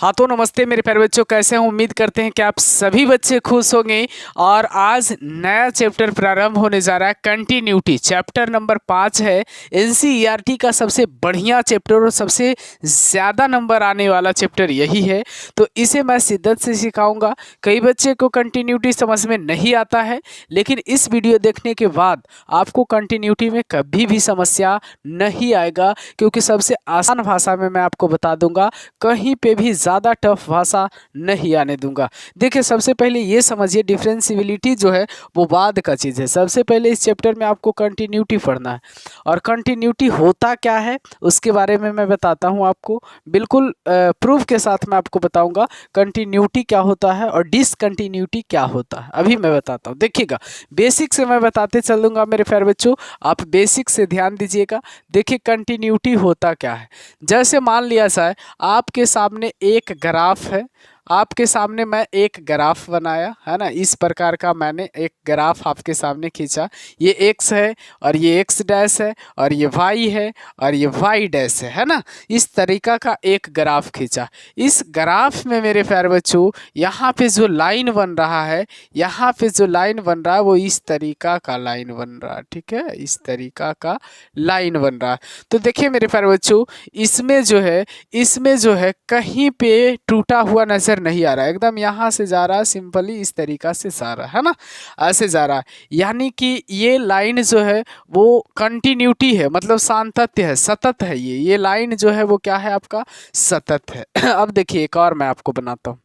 हाँ तो नमस्ते मेरे प्यारे बच्चों, कैसे हैं? उम्मीद करते हैं कि आप सभी बच्चे खुश होंगे। और आज नया चैप्टर प्रारंभ होने जा रहा है, कंटिन्यूटी। चैप्टर नंबर 5 है। एनसीईआरटी का सबसे बढ़िया चैप्टर और सबसे ज़्यादा नंबर आने वाला चैप्टर यही है। तो इसे मैं शिद्दत से सिखाऊंगा। कई बच्चे को कंटिन्यूटी समझ में नहीं आता है, लेकिन इस वीडियो देखने के बाद आपको कंटिन्यूटी में कभी भी समस्या नहीं आएगा, क्योंकि सबसे आसान भाषा में मैं आपको बता दूंगा, कहीं पे भी ज़्यादा टफ भाषा नहीं आने दूंगा। देखिए, सबसे पहले ये समझिए, डिफरेंशियबिलिटी जो है वो बाद का चीज़ है। सबसे पहले इस चैप्टर में आपको कंटिन्यूटी पढ़ना है, और कंटिन्यूटी होता क्या है उसके बारे में मैं बताता हूँ आपको। बिल्कुल प्रूफ के साथ मैं आपको बताऊंगा कंटिन्यूटी क्या होता है और डिसकंटिन्यूटी क्या होता है। अभी मैं बताता हूँ, देखिएगा। बेसिक से मैं बताते चलूँगा मेरे प्यारे बच्चों, आप बेसिक से ध्यान दीजिएगा। देखिए, कंटिन्यूटी होता क्या है। जैसे मान लिया जाए आपके सामने एक ग्राफ है, आपके सामने मैं एक ग्राफ बनाया है ना, इस प्रकार का मैंने एक ग्राफ आपके सामने खींचा। ये एक्स है और ये एक्स डैश है और ये वाई है और ये वाई डैश है ना। इस तरीका का एक ग्राफ खींचा। इस ग्राफ में मेरे प्यारे बच्चों, यहाँ पे जो लाइन बन रहा है, यहाँ पे जो लाइन बन रहा है वो इस तरीका का लाइन बन रहा है। ठीक है, इस तरीका का लाइन बन रहा है। तो देखिए मेरे प्यारे बच्चों, इसमें जो है कहीं पे टूटा हुआ नजर नहीं आ रहा है। एकदम यहाँ से जा रहा है, सिंपली इस तरीका से जा रहा है ना, ऐसे जा रहा है। यानी कि ये लाइन जो है वो कंटिन्यूटी है, मतलब सातत्य है, सतत है। ये लाइन जो है वो क्या है, आपका सतत है। अब देखिए, एक और मैं आपको बनाता हूँ।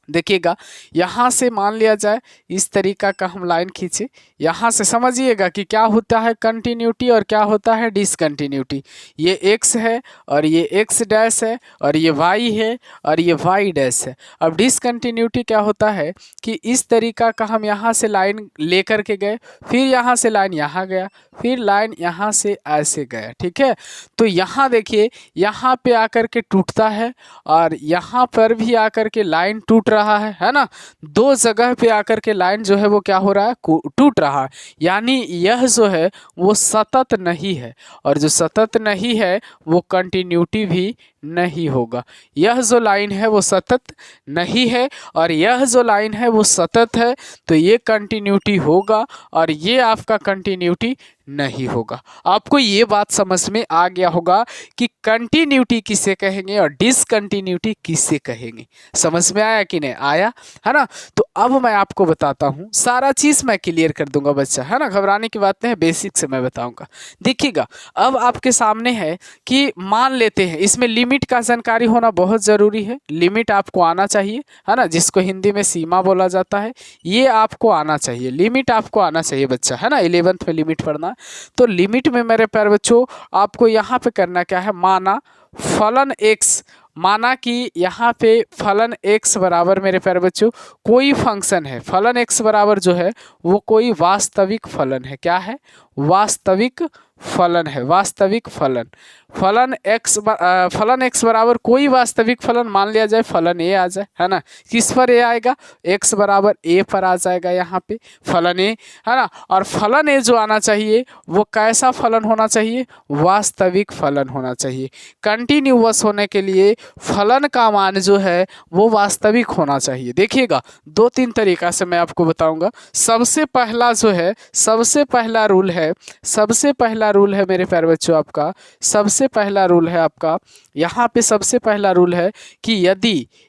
देखिएगा, यहाँ से मान लिया जाए इस तरीका का हम लाइन खींचे। यहाँ से समझिएगा कि क्या होता है कंटिन्यूटी और क्या होता है डिसकंटिन्यूटी। ये x है और ये x डैश है और ये y है और ये y डैश है। अब डिसकंटिन्यूटी क्या होता है कि इस तरीका का हम यहाँ से लाइन लेकर के गए, फिर यहाँ से लाइन यहाँ गया, फिर लाइन यहाँ से ऐसे गया। ठीक है, तो यहाँ देखिए, यहाँ पे आकर के टूटता है और यहाँ पर भी आकर के लाइन टूट रहा है ना। दो जगह पे आकर के लाइन जो है वो क्या हो रहा है, टूट रहा है। यानी यह जो है वो सतत नहीं है, और जो सतत नहीं है वो कंटिन्यूटी भी नहीं होगा। यह जो लाइन है वो सतत नहीं है और यह जो लाइन है वो सतत है, तो ये कंटिन्यूटी होगा और ये आपका कंटिन्यूटी नहीं होगा। आपको ये बात समझ में आ गया होगा कि कंटिन्यूटी किसे कहेंगे और डिसकंटिन्यूटी किसे कहेंगे। समझ में आया कि नहीं आया, है ना। तो अब मैं आपको बताता हूँ, सारा चीज़ मैं क्लियर कर दूंगा बच्चा, है ना। घबराने की बात नहीं है, बेसिक से मैं बताऊंगा। देखिएगा, अब आपके सामने है कि मान लेते हैं, इसमें लिमिट का जानकारी होना बहुत ज़रूरी है। लिमिट आपको आना चाहिए, है ना, जिसको हिंदी में सीमा बोला जाता है। ये आपको आना चाहिए, लिमिट आपको आना चाहिए बच्चा, है ना। 11th में लिमिट पढ़ना। तो लिमिट में मेरे प्यारे बच्चों आपको यहाँ पे करना क्या है, माना फलन x, माना कि यहाँ पे फलन x बराबर मेरे प्यारे बच्चों कोई फंक्शन है। फलन x बराबर जो है वो कोई वास्तविक फलन है। क्या है, वास्तविक फलन है, वास्तविक फलन। फलन x बराबर कोई वास्तविक फलन, मान लिया जाए फलन a आ जाए, है ना। किस पर a आएगा, x बराबर a पर आ जाएगा यहाँ पे फलन a, है ना। और फलन a जो आना चाहिए वो कैसा फलन होना चाहिए, वास्तविक फलन होना चाहिए। कंटिन्यूअस होने के लिए फलन का मान जो है वो वास्तविक होना चाहिए। देखिएगा, 2-3 तरीका से मैं आपको बताऊंगा। सबसे पहला जो है, सबसे पहला रूल है मेरे प्यारे बच्चों, आपका सबसे पहला रूल है आपका यहाँ पे, सबसे पहला रूल है कि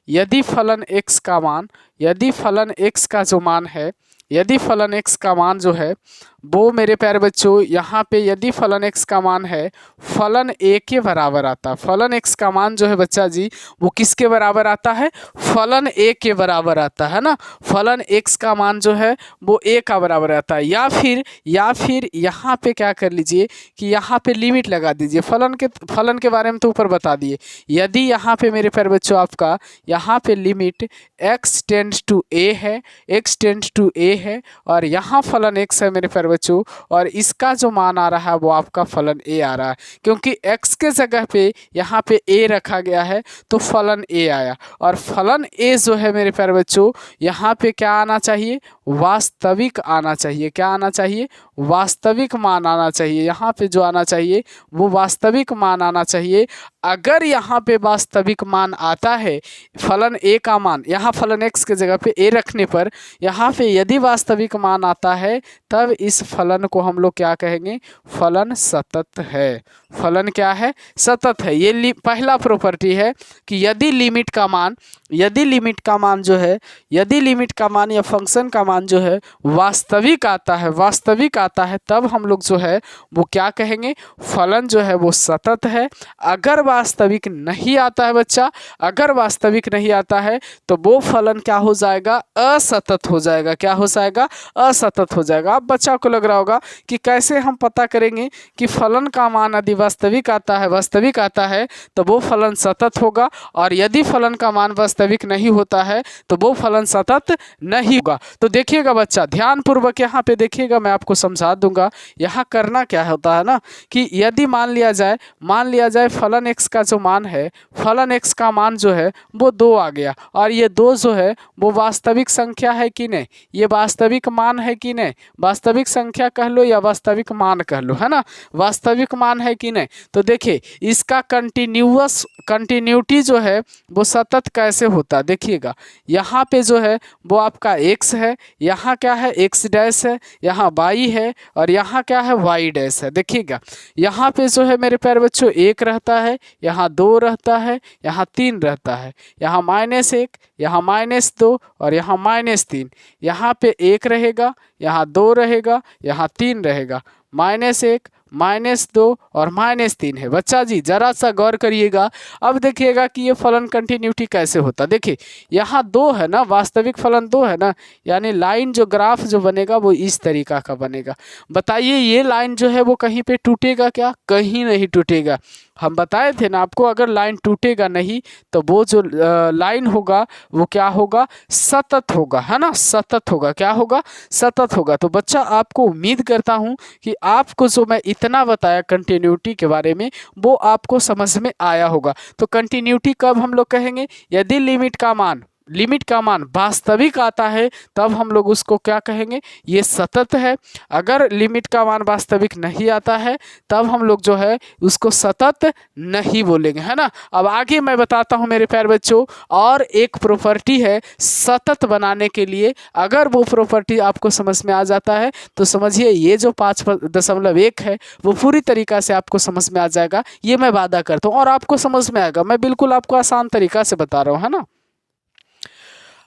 यदि फलन x का मान, यदि फलन x का जो मान है, यदि फलन x का मान जो है वो मेरे प्यारे बच्चों यहाँ पे, यदि फलन x का मान है फलन a के बराबर आता है। फलन x का मान जो है बच्चा जी वो किसके बराबर आता है, फलन a के बराबर आता है ना। फलन x का मान जो है वो a का बराबर आता है। या फिर यहाँ पे क्या कर लीजिए कि यहाँ पे लिमिट लगा दीजिए। फलन के बारे में तो ऊपर बता दिए। यदि यहाँ पे मेरे प्यारे बच्चों आपका यहाँ पे limit x tends to a है, x टेंड्स टू a है, और यहाँ फलन x है मेरे प्यारे बच्चों, और इसका जो मान आ रहा है वो आपका फलन a आ रहा है। क्योंकि x के जगह पे यहाँ पे a रखा गया है तो फलन a आया। और फलन a जो है मेरे प्यारे बच्चों यहाँ पे क्या आना चाहिए, वास्तविक आना चाहिए। क्या आना चाहिए, वास्तविक मान आना चाहिए। यहाँ पे जो आना चाहिए वो वास्तविक मान आना चाहिए। अगर यहाँ पे वास्तविक मान आता है, फलन ए का मान, यहाँ फलन एक्स के जगह पे ए रखने पर यहाँ पे यदि वास्तविक मान आता है, तब इस फलन को हम लोग क्या कहेंगे? फलन सतत है। फलन क्या है? सतत है। ये पहला प्रॉपर्टी है कि यदि लिमिट का मान जो है, यदि लिमिट का मान या फंक्शन का मान जो है वास्तविक आता है, तब हम लोग जो है वो क्या कहेंगे? फलन जो है वो सतत है। अगर वास्तविक नहीं आता है बच्चा, अगर वास्तविक नहीं आता है तो वो फलन क्या हो जाएगा? असतत हो जाएगा। क्या हो जाएगा? असतत हो जाएगा। अब बच्चा को लग रहा होगा कि कैसे हम पता करेंगे कि फलन का मान यदि वास्तविक आता है तो वो फलन सतत होगा, और यदि फलन का मान वास्तविक नहीं होता है तो वो फलन सतत नहीं होगा। तो देखिएगा बच्चा, ध्यान पूर्वक यहाँ पे देखिएगा, मैं आपको समझा दूंगा। यहाँ करना क्या होता है ना कि यदि मान लिया जाए फलन एक्स का जो मान है, फलन एक्स का मान जो है वो 2 आ गया, और ये 2 जो है वो वास्तविक संख्या है कि नहीं? ये वास्तविक मान है कि नहीं? वास्तविक संख्या कह लो या वास्तविक मान कह लो, है ना? वास्तविक मान है कि नहीं? तो देखिए इसका कंटिन्यूटी जो है वो सतत कैसे होता है? देखिएगा, यहाँ पे जो है वो आपका x है, यहाँ क्या है? x डैश है, यहाँ y है, और यहाँ क्या है? y डैश है। देखिएगा यहाँ पे जो है मेरे प्यारे बच्चों 1 रहता है, यहाँ 2 रहता है, यहाँ 3 रहता है, यहाँ -1, यहाँ -2 और यहाँ -3। यहाँ पे 1 रहेगा, यहाँ 2 रहेगा, यहाँ 3 रहेगा, -1 -2 और -3 है। बच्चा जी जरा सा गौर करिएगा। अब देखिएगा कि ये फलन कंटिन्यूटी कैसे होता। देखिए यहाँ 2 है ना, वास्तविक फलन 2 है ना, यानी लाइन जो ग्राफ जो बनेगा वो इस तरीका का बनेगा। बताइए ये लाइन जो है वो कहीं पे टूटेगा क्या? कहीं नहीं टूटेगा। हम बताए थे ना आपको, अगर लाइन टूटेगा नहीं तो वो जो लाइन होगा वो क्या होगा? सतत होगा, है ना? सतत होगा। क्या होगा? सतत होगा। तो बच्चा आपको उम्मीद करता हूँ कि आपको जो मैं इतना बताया कंटिन्यूटी के बारे में वो आपको समझ में आया होगा। तो कंटिन्यूटी कब हम लोग कहेंगे? यदि लिमिट का मान वास्तविक आता है तब हम लोग उसको क्या कहेंगे? ये सतत है। अगर लिमिट का मान वास्तविक नहीं आता है तब हम लोग जो है उसको सतत नहीं बोलेंगे, है ना? अब आगे मैं बताता हूँ मेरे प्यारे बच्चों, और एक प्रॉपर्टी है सतत बनाने के लिए। अगर वो प्रॉपर्टी आपको समझ में आ जाता है तो समझिए ये जो 5.1 है वो पूरी तरीक़ा से आपको समझ में आ जाएगा। ये मैं वादा करता हूँ, और आपको समझ में आएगा। मैं बिल्कुल आपको आसान तरीक़ा से बता रहा हूँ, है ना?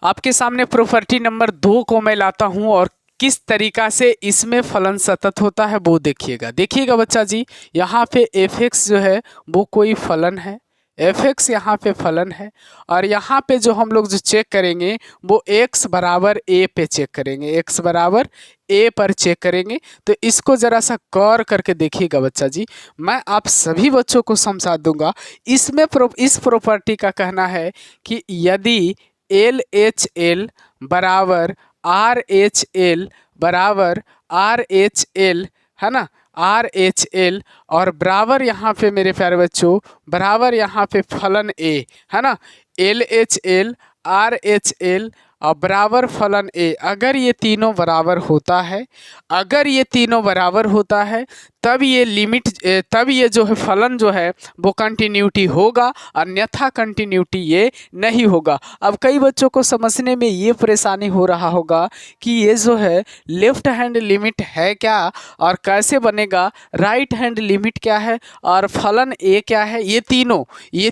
आपके सामने प्रॉपर्टी नंबर 2 को मैं लाता हूं, और किस तरीका से इसमें फलन सतत होता है वो देखिएगा बच्चा जी। यहाँ पे f(x) जो है वो कोई फलन है, f(x) यहाँ पे फलन है, और यहाँ पे जो हम लोग जो चेक करेंगे वो x बराबर a पे चेक करेंगे, x बराबर a पर चेक करेंगे। तो इसको ज़रा सा गौर करके देखिएगा बच्चा जी, मैं आप सभी बच्चों को समझा दूंगा। इसमें इस प्रॉपर्टी का कहना है कि यदि LHL बराबर RHL बराबर RHL, है ना? RHL और बराबर यहाँ पे मेरे प्यारे बच्चों बराबर यहाँ पे फलन A, है ना? LHL RHL और बराबर फलन A। अगर ये तीनों बराबर होता है तब ये जो है फलन जो है वो कंटिन्यूटी होगा, अन्यथा कंटिन्यूटी ये नहीं होगा। अब कई बच्चों को समझने में ये परेशानी हो रहा होगा कि ये जो है लेफ्ट हैंड लिमिट है क्या और कैसे बनेगा, राइट हैंड लिमिट क्या है और फलन ए क्या है। ये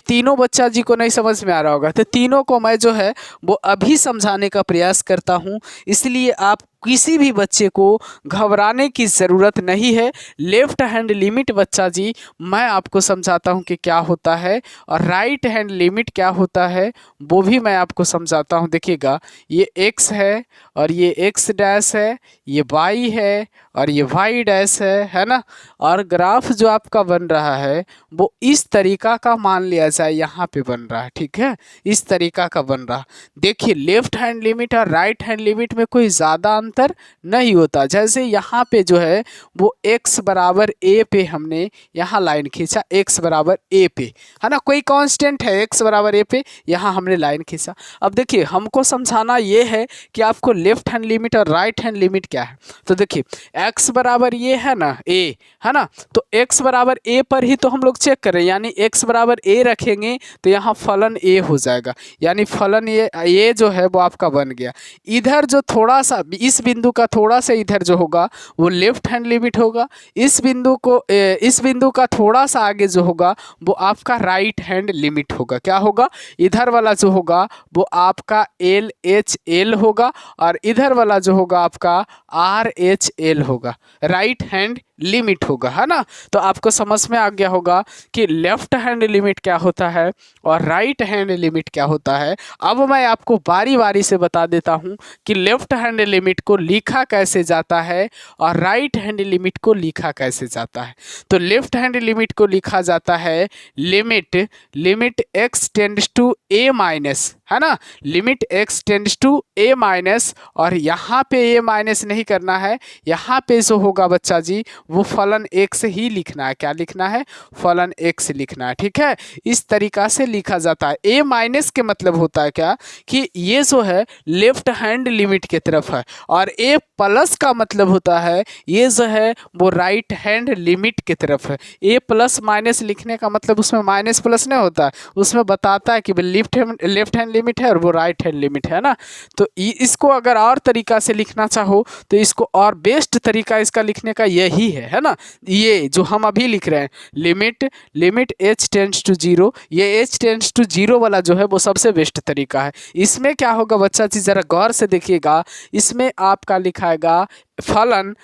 तीनों बच्चा जी को नहीं समझ में आ रहा होगा। तो तीनों को मैं जो है वो अभी समझाने का प्रयास करता हूँ, इसलिए आप किसी भी बच्चे को घबराने की ज़रूरत नहीं है। लेफ़्ट हैंड लिमिट बच्चा जी मैं आपको समझाता हूँ कि क्या होता है, और राइट हैंड लिमिट क्या होता है वो भी मैं आपको समझाता हूँ। देखिएगा ये x है और ये x डैश है, ये y है और ये y डैश है ना? और ग्राफ जो आपका बन रहा है वो इस तरीका का मान लिया जाए, यहाँ पे बन रहा है, ठीक है, इस तरीका का बन रहा। देखिए लेफ्ट हैंड लिमिट और राइट हैंड लिमिट में कोई ज़्यादा अंतर नहीं होता। जैसे यहाँ पे जो है वो x बराबर a पे हमने यहाँ लाइन खींचा, x बराबर a पे, है ना, कोई कांस्टेंट है x बराबर a पे, यहाँ हमने लाइन खींचा। अब देखिए हमको समझाना ये है कि आपको लेफ्ट हैंड लिमिट और राइट हैंड लिमिट क्या है। तो देखिए x बराबर ये है ना a, है ना, तो x बराबर a पर ही तो हम लोग चेक करें, यानी x बराबर a रखेंगे तो यहाँ फलन a हो जाएगा, यानी फलन ये जो है वो आपका बन गया। इधर जो थोड़ा सा इस बिंदु का थोड़ा सा इधर जो होगा वो लेफ्ट हैंड लिमिट होगा, इस बिंदु का थोड़ा सा आगे जो होगा वो आपका राइट हैंड लिमिट होगा। क्या होगा, इधर वाला जो होगा वो आपका LHL होगा और इधर वाला जो होगा आपका RHL होगा, राइट हैंड लिमिट होगा, है ना। तो आपको समझ में आ गया होगा कि लेफ्ट हैंड लिमिट क्या होता है और राइट हैंड लिमिट क्या होता है। अब मैं आपको बारी बारी से बता देता हूं कि लेफ्ट हैंड लिमिट को लिखा कैसे जाता है और राइट हैंड लिमिट को लिखा कैसे जाता है। तो लेफ्ट हैंड लिमिट को लिखा जाता है limit x tends to a minus, है ना, limit x tends to a minus, और यहाँ पे a माइनस नहीं करना है, यहाँ पे जो होगा बच्चा जी वो फलन x ही लिखना है। क्या लिखना है, फलन x लिखना है, ठीक है। इस तरीका से लिखा जाता है। a माइनस के मतलब होता है क्या कि ये जो है लेफ्ट हैंड लिमिट की तरफ है, और a प्लस का मतलब होता है ये जो है वो राइट हैंड लिमिट की तरफ है। a प्लस माइनस लिखने का मतलब उसमें माइनस प्लस नहीं होता, उसमें बताता है कि लेफ्ट हैंड लिमिट है और वो राइट हैंड लिमिट है ना। तो इसको अगर और तरीका से लिखना चाहो तो इसको और बेस्ट तरीका इसका लिखने का यही है ना, ये जो हम अभी लिख रहे हैं लिमिट h टेंड्स टू 0, ये h टेंड्स टू 0 वाला जो है वो सबसे बेस्ट तरीका है। इसमें क्या होगा बच्चा जी जरा गौर से देखिएगा, इसमें आपका लिखाएगा फलन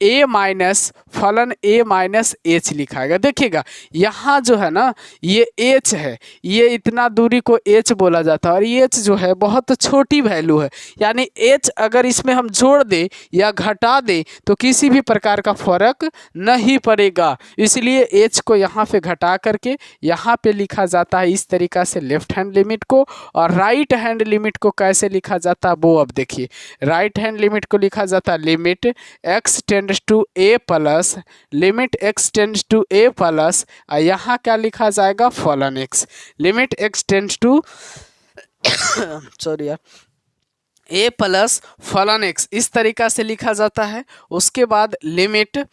a माइनस h लिखाएगा। देखिएगा यहाँ जो है ना ये h है, ये इतना दूरी को h बोला जाता है और ये h जो है बहुत छोटी वैल्यू है, यानी h अगर इसमें हम जोड़ दे या घटा दे तो किसी भी प्रकार का फर्क नहीं पड़ेगा। इसलिए h को यहाँ पे घटा करके यहाँ पे लिखा जाता है इस तरीका से लेफ्ट हैंड लिमिट को। और राइट हैंड लिमिट को कैसे लिखा जाता है वो अब देखिए, राइट हैंड लिमिट को लिखा जाता है limit x tends to a plus, limit x tends to a plus, यहाँ क्या लिखा जाएगा फलन x, limit x tends to sorry यार a प्लस फलन x, इस तरीका से लिखा जाता है। उसके बाद limit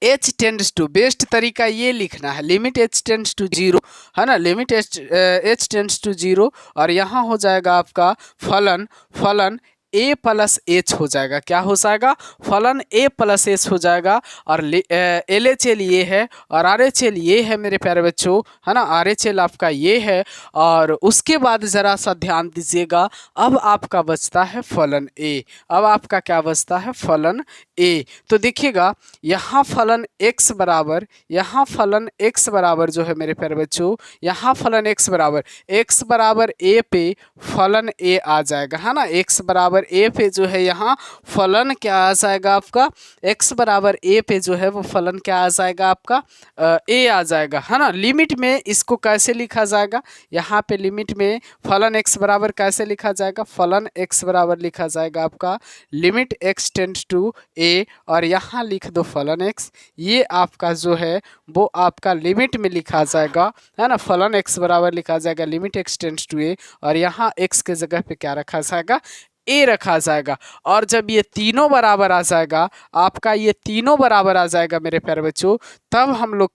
h tends to, best तरीका ये लिखना है, लिमिट h टेंड्स टू 0, है ना, लिमिट h टेंड्स टू 0, और यहाँ हो जाएगा आपका फलन a प्लस h हो जाएगा। क्या हो जाएगा, फलन a प्लस h हो जाएगा। और LHL ये है और RHL ये है मेरे प्यारे बच्चों, है ना, RHL आपका ये है। और उसके बाद ज़रा सा ध्यान दीजिएगा, अब आपका बचता है फलन a, अब आपका क्या बचता है फलन a। तो देखिएगा यहाँ फलन x बराबर, यहाँ फलन x बराबर जो है मेरे प्यारे बच्चों, यहाँ फलन x बराबर a पे फलन a आ जाएगा, है ना, x बराबर a पे जो है यहाँ फलन क्या आ जाएगा आपका, x बराबर a पे जो है वो फलन क्या आ जाएगा आपका a आ जाएगा, है ना। लिमिट में इसको कैसे लिखा जाएगा, यहाँ पे लिमिट में फलन x बराबर कैसे लिखा जाएगा, फलन x बराबर लिखा जाएगा आपका limit x tends to a, और यहाँ लिख दो फलन x, ये आपका जो है वो आपका लिमिट में लिखा जाएगा, है ना, फलन x बराबर लिखा जाएगा limit x tends to a, और यहाँ x के जगह पे क्या रखा जाएगा, a रखा जाएगा। और जब ये तीनों बराबर आ जाएगा, आपका ये तीनों बराबर आ जाएगा मेरे प्यारे बच्चों, तब हम लोग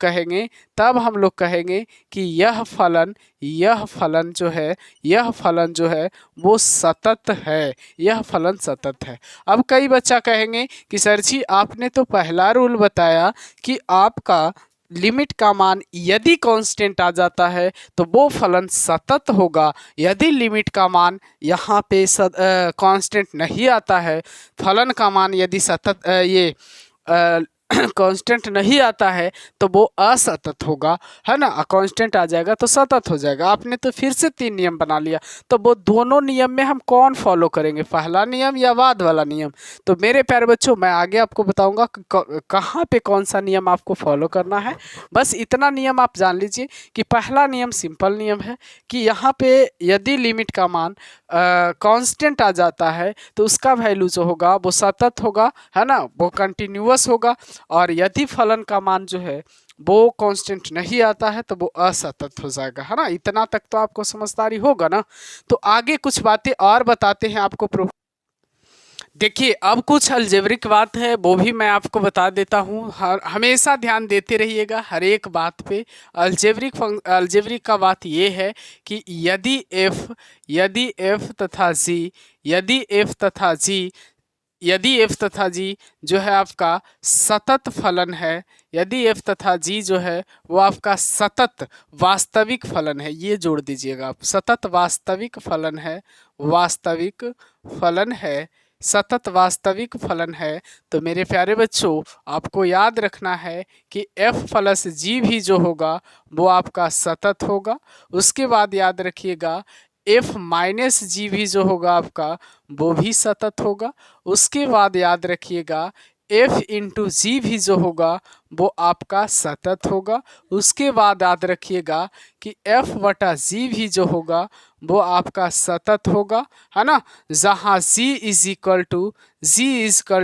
कहेंगे कि यह फलन जो है वो सतत है, यह फलन सतत है। अब कई बच्चा कहेंगे कि सर जी आपने तो पहला रूल बताया कि आपका लिमिट का मान यदि कांस्टेंट आ जाता है तो वो फलन सतत होगा, यदि लिमिट का मान यहाँ पे कांस्टेंट नहीं आता है, फलन का मान यदि सतत कांस्टेंट नहीं आता है तो वो असतत होगा, है ना। कांस्टेंट आ जाएगा तो सतत हो जाएगा। आपने तो फिर से 3 नियम बना लिया, तो वो दोनों नियम में हम कौन फॉलो करेंगे, पहला नियम या बाद वाला नियम। तो मेरे प्यारे बच्चों, मैं आगे आपको बताऊंगा कहाँ पे कौन सा नियम आपको फॉलो करना है। बस इतना नियम आप जान लीजिए कि पहला नियम सिंपल नियम है कि यहाँ पे यदि लिमिट का मान कांस्टेंट आ जाता है तो उसका वैल्यू जो होगा वो सतत होगा, है ना, वो कंटिन्यूअस होगा। और यदि फलन का मान जो है वो कांस्टेंट नहीं आता है तो वो असतत हो जाएगा, है ना। इतना तक तो आपको समझदारी होगा ना। तो आगे कुछ बातें और बताते हैं आपको प्रूफ। देखिए, अब कुछ अलजेब्रिक बात है वो भी मैं आपको बता देता हूँ। हमेशा ध्यान देते रहिएगा हर एक बात पे। अलजेब्रिक का बात ये है कि यदि f तथा g यदि f तथा g जो है आपका सतत फलन है, यदि f तथा g जो है वो आपका सतत वास्तविक फलन है, ये जोड़ दीजिएगा आप, सतत वास्तविक फलन है, सतत वास्तविक फलन है। तो मेरे प्यारे बच्चों, आपको याद रखना है कि f प्लस g भी जो होगा वो आपका सतत होगा। उसके बाद याद रखिएगा f माइनस जी भी जो होगा आपका वो भी सतत होगा। उसके बाद याद रखिएगा f इंटू जी भी जो होगा वो आपका सतत होगा। उसके बाद याद रखिएगा कि f बटा जी भी जो होगा वो आपका सतत होगा, है ना। जहाँ g is equal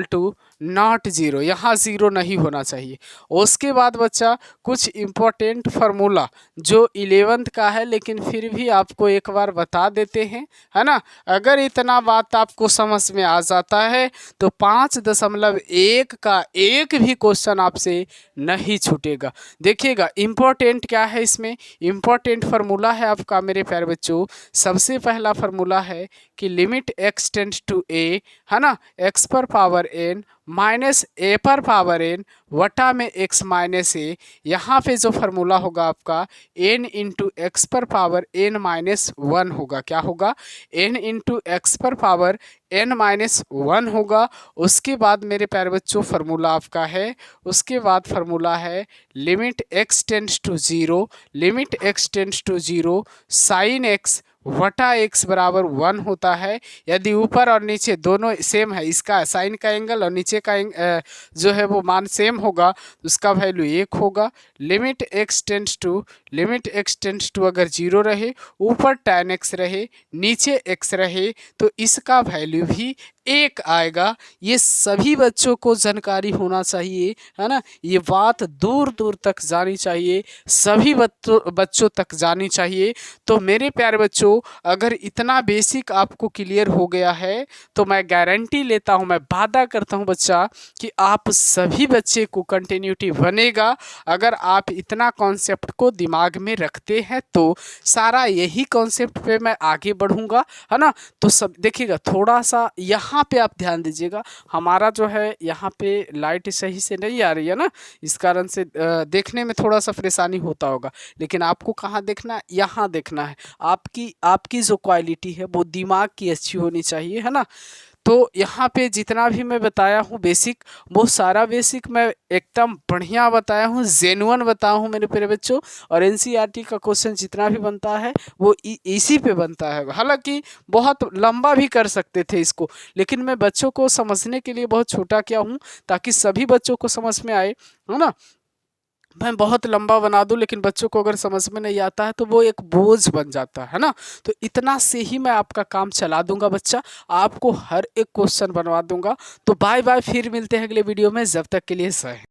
to not zero, यहाँ जीरो नहीं होना चाहिए। उसके बाद बच्चा कुछ इम्पोर्टेंट फार्मूला जो 11th का है, लेकिन फिर भी आपको एक बार बता देते हैं, है ना। अगर इतना बात आपको समझ में आ जाता है तो 5.1 का एक भी क्वेश्चन आपसे नहीं छूटेगा। देखिएगा इम्पोर्टेंट क्या है इसमें, इम्पोर्टेंट फार्मूला है आपका मेरे प्यारे बच्चों। सबसे पहला फार्मूला है कि limit x tends to a, है ना, x पर पावर n माइनस a पर पावर n वटा में x माइनस a। यहाँ पे जो फार्मूला होगा आपका n इंटू एक्स पर पावर n माइनस 1 होगा। क्या होगा, n इंटू एक्स पर पावर n माइनस 1 होगा। उसके बाद मेरे प्यारे बच्चों फार्मूला आपका है, उसके बाद फार्मूला है limit x tends to 0 sine x वटा x बराबर 1 होता है। यदि ऊपर और नीचे दोनों सेम है, इसका साइन का एंगल और नीचे का जो है वो मान सेम होगा, तो उसका वैल्यू 1 होगा। लिमिट x टेंड्स टू अगर 0 रहे, ऊपर tan x रहे, नीचे x रहे, तो इसका वैल्यू भी 1 आएगा। ये सभी बच्चों को जानकारी होना चाहिए, है ना। ये बात दूर दूर तक जानी चाहिए, सभी बच्चों तक जानी चाहिए। तो मेरे प्यारे बच्चों, अगर इतना बेसिक आपको क्लियर हो गया है तो मैं गारंटी लेता हूँ, मैं वादा करता हूँ बच्चा कि आप सभी बच्चे को कंटिन्यूटी बनेगा। अगर आप इतना कॉन्सेप्ट को दिमाग में रखते हैं तो सारा यही कॉन्सेप्ट पे मैं आगे बढ़ूँगा, है ना। तो सब देखिएगा, थोड़ा सा यहाँ पे आप ध्यान दीजिएगा। हमारा जो है यहाँ पे लाइट सही से नहीं आ रही है ना, इस कारण से देखने में थोड़ा सा परेशानी होता होगा, लेकिन आपको कहाँ देखना है, यहाँ देखना है। आपकी जो क्वालिटी है वो दिमाग की अच्छी होनी चाहिए, है ना। तो यहाँ पे जितना भी मैं बताया हूँ बेसिक, वो सारा बेसिक मैं एकदम बढ़िया बताया हूँ, जेन्युइन बताया हूँ मेरे प्यारे बच्चों। और एनसीईआरटी का क्वेश्चन जितना भी बनता है वो इसी पे बनता है। हालांकि बहुत लंबा भी कर सकते थे इसको, लेकिन मैं बच्चों को समझने के लिए बहुत छोटा किया हूँ ताकि सभी बच्चों को समझ में आए, है ना। मैं बहुत लंबा बना दूं लेकिन बच्चों को अगर समझ में नहीं आता है तो वो एक बोझ बन जाता है ना। तो इतना से ही मैं आपका काम चला दूंगा बच्चा, आपको हर एक क्वेश्चन बनवा दूंगा। तो बाय बाय, फिर मिलते हैं अगले वीडियो में, जब तक के लिए सही।